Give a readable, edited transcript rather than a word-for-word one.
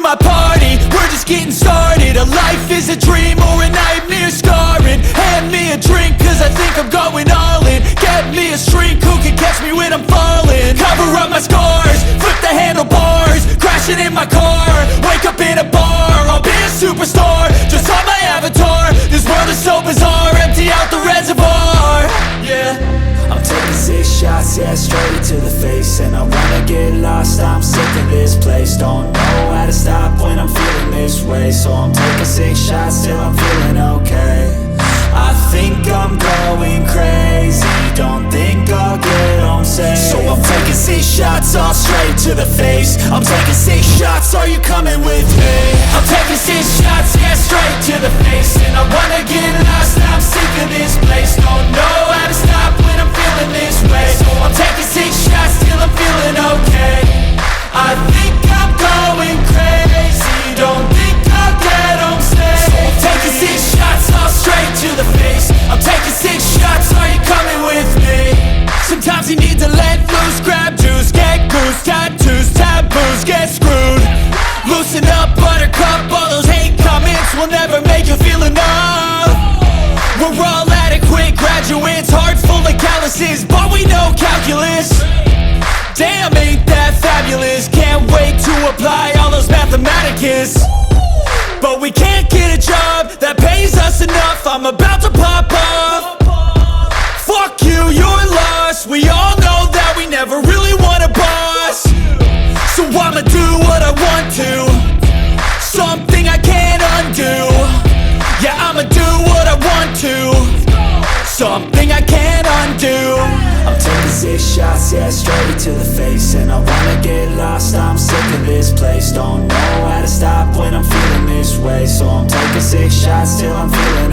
my party, we're just getting started. A life is a dream or a nightmare scarring. Hand me a drink cause I think I'm going all in. Get me a shrink who can catch me when I'm falling. Cover up my scars, flip the handlebars, crashing in my car, wake up in a bar. I'll be a superstar, just on my avatar. This world is so bizarre, empty out the reservoir. Yeah, I'm taking 6 shots, yeah, straight to the face. And I wanna get lost, I'm sick of this place. Don't know how to stop when I'm feeling this way. So I'm taking 6 shots till I'm feeling okay. I think I'm going crazy, don't think I'll get home safe. So I'm taking 6 shots, all straight to the face. I'm taking 6 shots, are you coming with me? I'm taking 6 shots, yeah, straight to the face. And I wanna get lost, I'm sick of this place. Don't know how to stop when I'm feeling this way. So I'm taking 6 shots till I'm feeling okay. I think I'm going crazy, don't think I'll get home safe. So I'm taking 6 shots, all straight to the face. I'm taking 6 shots, are you coming with me? sometimes you need to let loose, grab juice, get goose, tattoos, taboos, get screwed. Loosen up, buttercup, all those hate comments will never make you feel enough. We're all adequate graduates, hearts full of calluses, but we know calculus. Damn, ain't that fabulous? Can't wait to apply all those mathematicus. But we can't get a job that pays us enough. I'm about to pop off. Fuck you, you're lost. We all know that we never really want a boss. So I'ma do what I want to, something I can't undo. Yeah, I'ma do what I want to, something I can't undo. I'm taking 6 shots, yeah, straight to the face. And I wanna get lost, I'm sick of this place. Don't know how to stop when I'm feeling this way. So I'm taking 6 shots till I'm feeling